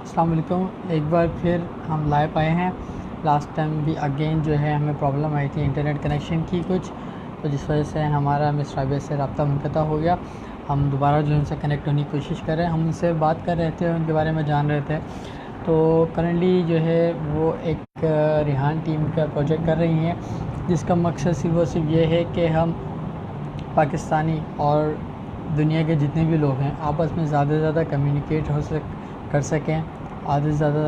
अस्सलाम वालेकुम। एक बार फिर हम लाइव आए हैं। लास्ट टाइम भी अगेन जो है हमें प्रॉब्लम आई थी इंटरनेट कनेक्शन की कुछ, तो जिस वजह से हमारा मिस राबिया से रब्ता मुनक़ता हो गया। हम दोबारा जो उनसे कनेक्ट होने की कोशिश कर रहे हैं, हम उनसे बात कर रहे थे, उनके बारे में जान रहे थे। तो करंटली जो है वो एक रिहान टीम का प्रोजेक्ट कर रही हैं, जिसका मकसद सिर्फ और सिर्फ ये है कि हम पाकिस्तानी और दुनिया के जितने भी लोग हैं आपस में ज़्यादा से ज़्यादा कम्युनिकेट कर सकें, आधे से ज़्यादा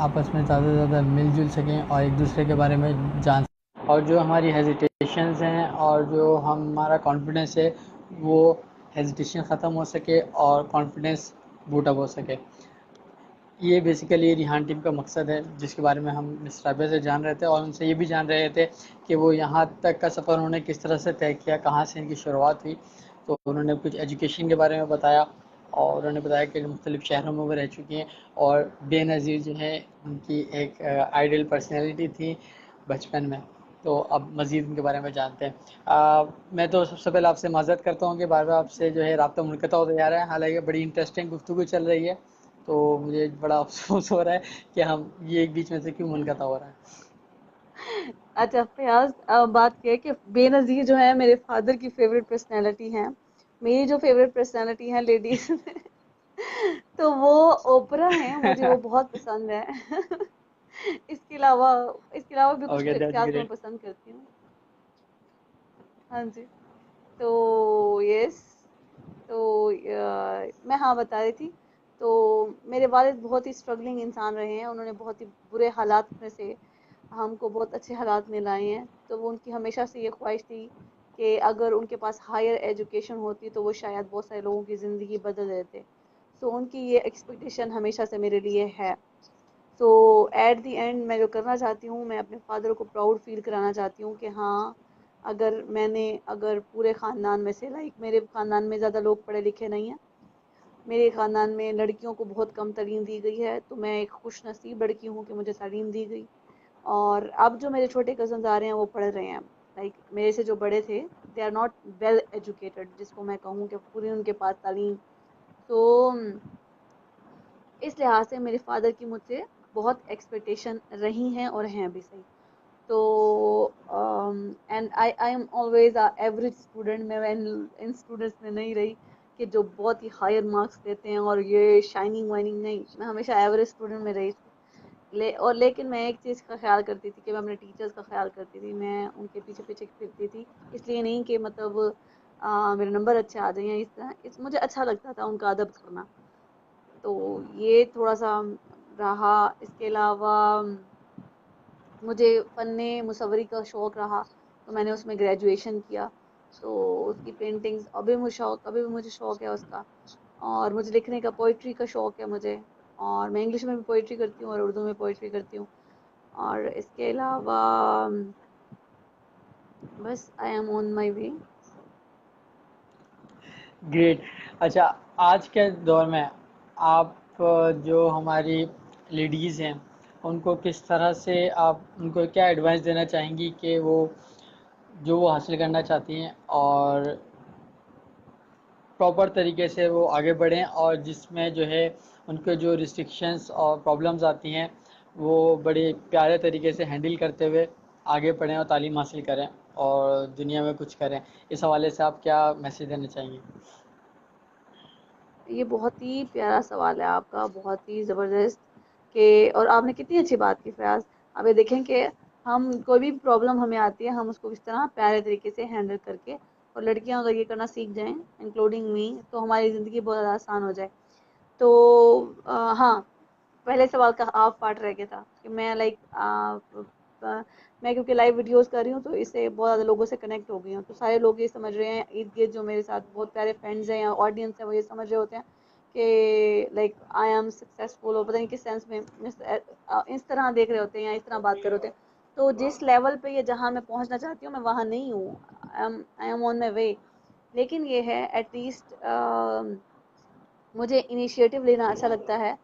आपस में ज़्यादा से ज़्यादा मिलजुल सकें और एक दूसरे के बारे में जान सकें। और जो हमारी हेजिटेशंस हैं और जो हमारा कॉन्फिडेंस है, वो हेजिटेशन ख़त्म हो सके और कॉन्फिडेंस बूटअप हो सके। ये बेसिकली रिहान टीम का मकसद है, जिसके बारे में हम मिस राबिया से जान रहे थे और उनसे ये भी जान रहे थे कि वो यहाँ तक का सफ़र उन्होंने किस तरह से तय किया, कहाँ से इनकी शुरुआत हुई। तो उन्होंने कुछ एजुकेशन के बारे में बताया और उन्होंने बताया कि मुख्तलिफ़ शहरों में वो रह चुकी हैं और बेनज़ीर जो है उनकी एक आइडियल पर्सनैलिटी थी बचपन में। तो अब मज़ीद उनके बारे में जानते हैं। मैं तो सबसे पहले आपसे माज़रत करता हूँ कि बार बार आपसे जो है रब्ता मुनक़ता होता जा रहा है, हालांकि बड़ी इंटरेस्टिंग गुफ्तगू चल रही है। तो मुझे बड़ा अफसोस हो रहा है कि हम ये एक बीच में से क्यों मुनक़ता हो रहा है। अच्छा फयाज, बात ये है कि बेनज़ीर जो है मेरे फादर की फेवरेट पर्सनैलिटी हैं। मेरी जो फेवरेट पर्सनैलिटी है लेडीज में तो वो ओपरा है, मुझे वो बहुत पसंद है। इसके अलावा इसके अलावा भी कुछ ओके, दैट्स शख्सियात को मैं ग्रेट। पसंद करती हूँ। हाँ जी। तो यस, तो मैं हाँ बता रही थी। तो मेरे वालिद बहुत ही स्ट्रगलिंग इंसान रहे हैं, उन्होंने बहुत ही बुरे हालात में से हमको बहुत अच्छे हालात में लाए हैं। तो वो उनकी हमेशा से ये ख्वाहिश थी कि अगर उनके पास हायर एजुकेशन होती तो वो शायद बहुत सारे लोगों की ज़िंदगी बदल देते। सो उनकी ये एक्सपेक्टेशन हमेशा से मेरे लिए है। सो एट द एंड मैं जो करना चाहती हूँ, मैं अपने फादर को प्राउड फील कराना चाहती हूँ कि हाँ, अगर पूरे ख़ानदान में से, लाइक मेरे ख़ानदान में ज़्यादा लोग पढ़े लिखे नहीं हैं, मेरे ख़ानदान में लड़कियों को बहुत कम तालीम दी गई है, तो मैं एक खुश नसीब लड़की हूँ कि मुझे तालीम दी गई। और अब जो मेरे छोटे कज़न्स आ रहे हैं वो पढ़ रहे हैं, लाइक मेरे से जो बड़े थे, they are not well educated, जिसको मैं कहूँ कि पूरी उनके पास तालीम। तो इस लिहाज से मेरे फादर की मुझसे बहुत एक्सपेक्टेशन रही हैं और हैं भी सही। तो and I am always a average student. मैं इन स्टूडेंट्स में नहीं रही कि जो बहुत ही हायर मार्क्स देते हैं और ये शाइनिंग वाइनिंग, नहीं, मैं हमेशा एवरेज स्टूडेंट में रही। लेकिन मैं एक चीज़ का ख्याल करती थी कि मैं अपने टीचर्स का ख्याल करती थी, मैं उनके पीछे पीछे फिरती थी। इसलिए नहीं कि मतलब मेरे नंबर अच्छे आ जाए या इस तरह, मुझे अच्छा लगता था उनका अदब करना। तो ये थोड़ा सा रहा। इसके अलावा मुझे फ़न्ने मुसव्वरी का शौक़ रहा, तो मैंने उसमें ग्रेजुएशन किया। तो उसकी पेंटिंग्स अभी भी मुझे शौक़ है उसका। और मुझे लिखने का, पोइट्री का शौक़ है मुझे। और मैं इंग्लिश में भी पोइट्री करती हूँ और उर्दू में पोइट्री करती हूँ। और इसके अलावा बस I am on my way. Great. अच्छा, आज के दौर में आप जो हमारी लेडीज़ हैं, उनको किस तरह से आप उनको क्या एडवाइस देना चाहेंगी कि वो हासिल करना चाहती हैं और प्रॉपर तरीके से वो आगे बढ़ें, और जिसमें जो है उनके जो रिस्ट्रिक्शंस और प्रॉब्लम्स आती हैं, वो बड़े प्यारे तरीके से हैंडल करते हुए आगे बढ़ें और तालीम हासिल करें और दुनिया में कुछ करें। इस हवाले से आप क्या मैसेज देना चाहेंगे? ये बहुत ही प्यारा सवाल है आपका, बहुत ही ज़बरदस्त। के और आपने कितनी अच्छी बात की फयाज। अब ये देखें कि हम कोई भी प्रॉब्लम हमें आती है, हम उसको किस तरह प्यारे तरीके से हैंडल करके, और लड़कियां अगर ये करना सीख जाएं, इंक्लूडिंग मी, तो हमारी ज़िंदगी बहुत ज़्यादा आसान हो जाए। तो हाँ, पहले सवाल का हाफ पार्ट रह गया था कि मैं मैं क्योंकि लाइव वीडियोस कर रही हूँ तो इससे बहुत ज़्यादा लोगों से कनेक्ट हो गई हूँ। तो सारे लोग ये समझ रहे हैं, इर्द गिर्द जो मेरे साथ बहुत प्यारे फ्रेंड्स हैं या ऑडियंस है, वो ये समझ रहे होते हैं कि लाइक आई एम सक्सेसफुल, और पता नहीं किस सेंस में इस तरह देख रहे होते हैं या इस तरह बात कर रहे होते हैं। तो जिस लेवल पे ये, जहाँ मैं पहुँचना चाहती हूँ, मैं वहाँ नहीं हूँ। आई एम ऑन माई वे। लेकिन ये है एटलीस्ट मुझे इनिशिएटिव लेना अच्छा लगता है।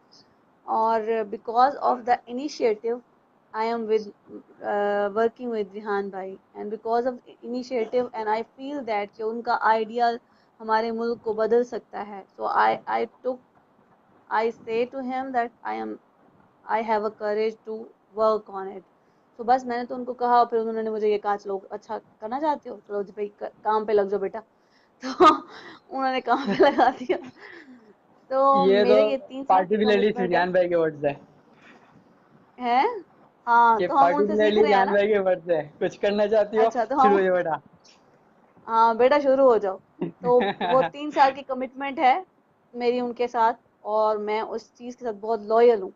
और because of the initiative I am with working with Rihan भाई, and because of initiative and I feel that कि उनका आइडिया हमारे मुल्क को बदल सकता है। सो आई आई टुक I say to him that I have a courage to work on it. तो बस मैंने तो उनको कहा, फिर उन्होंने मुझे ये कहा चलो अच्छा करना चाहते हो, चलो जी भाई काम पे लग जाओ बेटा। तो उन्होंने काम पे लगा दिया। तो ये तो मेरे ये 3 साल की पार्टिकुलरली कमिटमेंट है। सुफियान भाई के वर्ड्स है। है हाँ, ये तो हम उनसे सीख पार्टिकुलरली रहे हैं जान ना। भाई के वर्ड्स है, कुछ करना चाहती हो अच्छा तो शुरू हम, हो जाओ बेटा। हाँ बेटा शुरू हो जाओ। तो वो 3 साल की कमिटमेंट है मेरी उनके साथ, और मैं उस चीज़ के साथ बहुत लॉयल हूँ।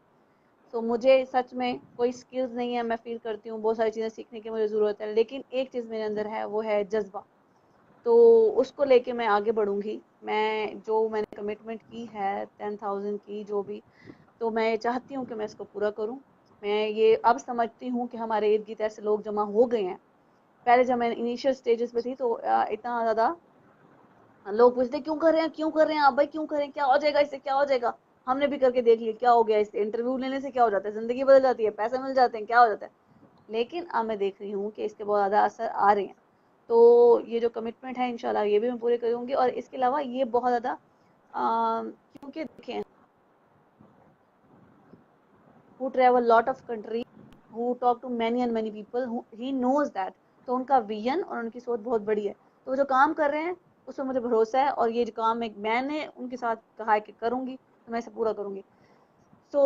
तो मुझे सच में कोई स्किल्स नहीं है, मैं फील करती हूँ बहुत सारी चीज़ें सीखने की मुझे ज़रूरत है, लेकिन एक चीज़ मेरे अंदर है, वो है जज्बा। तो उसको लेके मैं आगे बढ़ूंगी। मैं जो मैंने कमिटमेंट की है 10,000 की जो भी, तो मैं ये चाहती हूँ कि मैं इसको पूरा करूँ। मैं ये अब समझती हूँ कि हमारे इर्द गिर्द ऐसे लोग जमा हो गए हैं। पहले जब मैं इनिशियल स्टेजेस पे थी तो इतना ज़्यादा लोग पूछते क्यों कर रहे हैं, क्यों कर रहे हैं आप भाई, क्यों कर रहे हैं, क्या हो जाएगा इससे, क्या हो जाएगा। हमने भी करके देख लिया क्या हो गया इससे, इंटरव्यू लेने से क्या हो जाता है, जिंदगी बदल जाती है, पैसे मिल जाते हैं, क्या हो जाता है। लेकिन अब मैं देख रही हूँ कि इसके बहुत ज़्यादा असर आ रहे हैं। तो ये जो कमिटमेंट है इंशाल्लाह ये भी मैं पूरी करूंगी। और इसके अलावा ये बहुत ज़्यादा क्योंकि देखें, who travel lot of country, who talk to many and many people, who he knows that, तो उनका विजन और उनकी सोच बहुत बड़ी है। तो वो जो काम कर रहे हैं उसमें मुझे भरोसा है, और ये जो काम मैंने उनके साथ कहा है कि करूंगी, तो मैं इसे पूरा करूंगी। So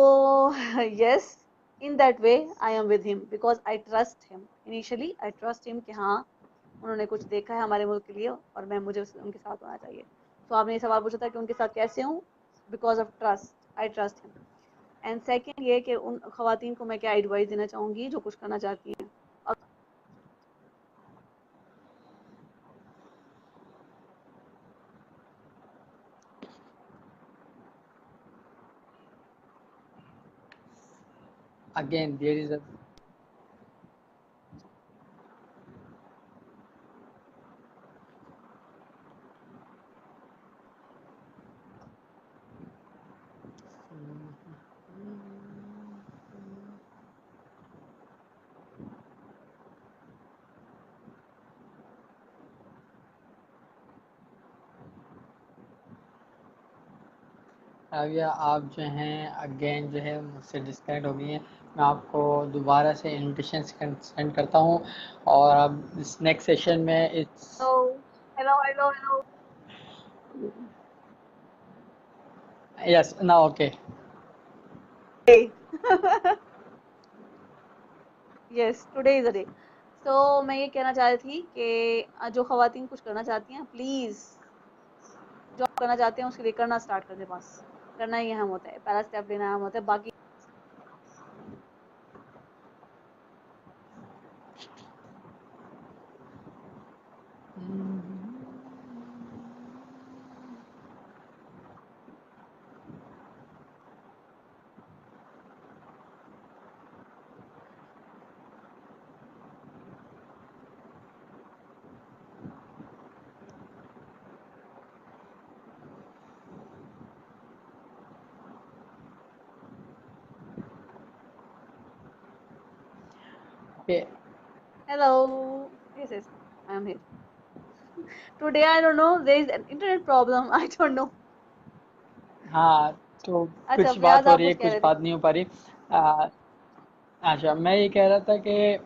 yes, in that way I am with him because I trust him. Initially I trust him कि हाँ उन्होंने कुछ देखा है हमारे मुल्क के लिए, और मैं मुझे उनके साथ होना चाहिए। तो आपने ये सवाल पूछा था कि उनके साथ कैसे हूँ, because of trust, I trust him. And second ये कि उन खवातीन को मैं क्या एडवाइस देना चाहूंगी जो कुछ करना चाहती हैं। अगेन देयर इज अ अब या आप जो हैं अगेन जो है मुझसे डिस्कनेक्ट हो गई हैं। मैं आपको दोबारा से इनविटेशन सेंड करता हूँ, और अब इस नेक्स्ट सेशन में it's hello hello hello hello. Yes ना okay. Yes today is the day. तो मैं ये कहना चाह रही थी कि जो खवातीन कुछ करना चाहती हैं प्लीज, जो आप करना चाहते हैं उसके लिए करना स्टार्ट कर दे। बस करना ही अहम होता है, पहला स्टेप लेना अहम होता है, बाकी okay. Hello. Yes yes I am here. Today I don't know there is an internet problem, I don't know. हाँ, तो अच्छा कुछ बात फयाज हो आप रही है, कुछ कह कुछ रहे थे। बात नहीं हो पा रही। आ, अच्छा, मैं ये कह रहा था कि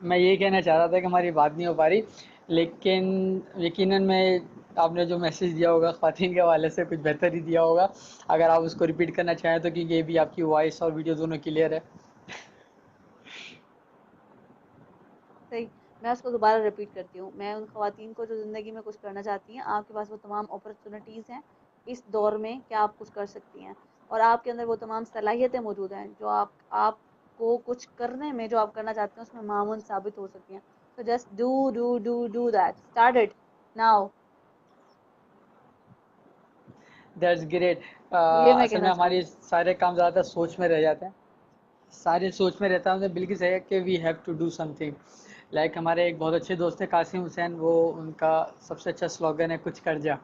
मैं ये कहना चाह रहा था कि हमारी बात नहीं हो पा रही, लेकिन यकीनन मैं आपने जो मैसेज दिया होगा ख़वातीन के हवाले से कुछ बेहतर ही दिया होगा। अगर आप उसको रिपीट करना चाहें तो, क्योंकि ये भी आपकी वॉइस और वीडियो दोनों क्लियर है। सही, मैं उसको दोबारा रिपीट करती हूँ। मैं उन खवातीन को जो ज़िंदगी में कुछ करना चाहती हैं, आपके पास वो तमाम अपॉर्चुनिटीज़ हैं इस दौर में कि आप कुछ कर सकती हैं, और आपके अंदर वो तमाम सलाहियतें मौजूद हैं जो आपको कुछ करने में, जो आप करना चाहते हैं उसमें मामून साबित हो सकती हैं। तो just do that, start it now. That's great. ये मैं असल में कहना हमारे चाहूँगी। सारे काम ज़्यादातर सोच में रह जाते हैं। सारे सोच में रहता है, उन्हें बिल्कुल सही है कि we have to do something. Like हमारे एक बहुत अच्छे दोस्त हैं कासिम हुसैन, वो उनका सबसे अच्छा स्लोगन है कुछ कर जा।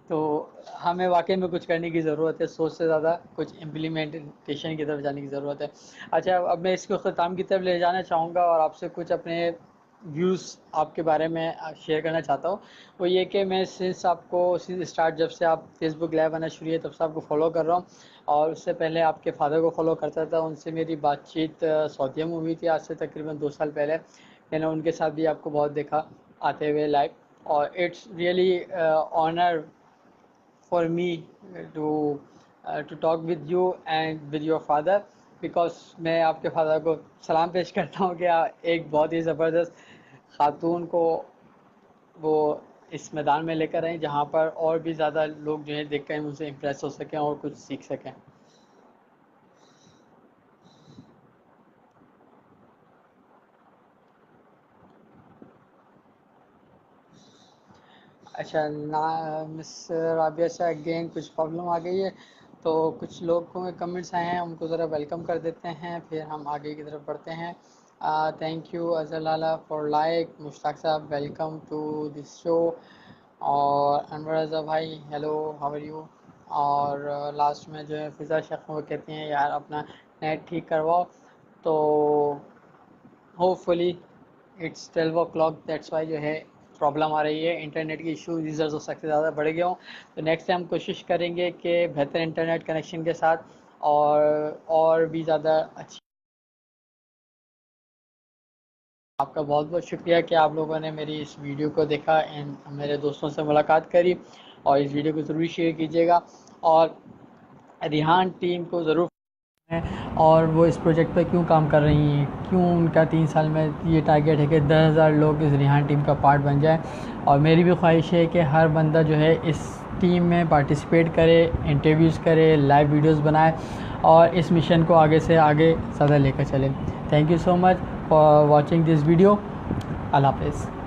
तो हमें वाकई में कुछ करने की ज़रूरत है, सोच से ज़्यादा कुछ इम्प्लीमेंटेशन की तरफ जाने की ज़रूरत है। अच्छा, अब मैं इसको ख़त्म की तरफ ले जाना चाहूँगा और आपसे कुछ अपने व्यूज़ आपके बारे में शेयर करना चाहता हूँ। वो ये कि मैं सिंस स्टार्ट जब से आप फेसबुक लाइव आना शुरू है तब से आपको फॉलो कर रहा हूँ, और उससे पहले आपके फादर को फॉलो करता था। उनसे मेरी बातचीत सऊदीया में हुई थी आज से तकरीबन 2 साल पहले। मैंने उनके साथ भी आपको बहुत देखा आते हुए लाइव, और it's really honour for me to talk with you and with your father, because मैं आपके फादर को सलाम पेश करता हूँ कि एक बहुत ही ज़बरदस्त खातून को वो इस मैदान में लेकर आए जहाँ पर और भी ज़्यादा लोग जो है देख कर उनसे इम्प्रेस हो सकें और कुछ सीख सकें। अच्छा ना, मिस राबिया से अगेन कुछ प्रॉब्लम आ गई है, तो कुछ लोगों के कमेंट्स आए हैं, उनको ज़रा वेलकम कर देते हैं, फिर हम आगे की तरफ बढ़ते हैं। Thank you Azhar Lala for like, Mushtaq साहब वेलकम टू दिस शो, और अनवर रज़ा भाई हेलो हाउ आर यू। और लास्ट में जो है फिज़ा शेख वो कहती हैं यार अपना नेट ठीक करवाओ, तो hopefully it's 12 o'clock, that's why जो है प्रॉब्लम आ रही है, इंटरनेट की इशू यूज़र्स हो सकते ज़्यादा बढ़ गया हूँ। तो नेक्स्ट टाइम कोशिश करेंगे कि बेहतर इंटरनेट कनेक्शन के साथ और भी ज़्यादा अच्छी। आपका बहुत बहुत शुक्रिया कि आप लोगों ने मेरी इस वीडियो को देखा एंड मेरे दोस्तों से मुलाकात करी, और इस वीडियो को ज़रूर शेयर कीजिएगा, और रिहान टीम को ज़रूर हैं, और वो इस प्रोजेक्ट पे क्यों काम कर रही हैं, क्यों उनका 3 साल में ये टारगेट है कि 10,000 लोग इस रिहान टीम का पार्ट बन जाए। और मेरी भी ख्वाहिश है कि हर बंदा जो है इस टीम में पार्टिसिपेट करे, इंटरव्यूज़ करे, लाइव वीडियोस बनाए, और इस मिशन को आगे से आगे ज़्यादा लेकर चले। Thank you so much for watching this video. अल्लाह हाफ़िज़।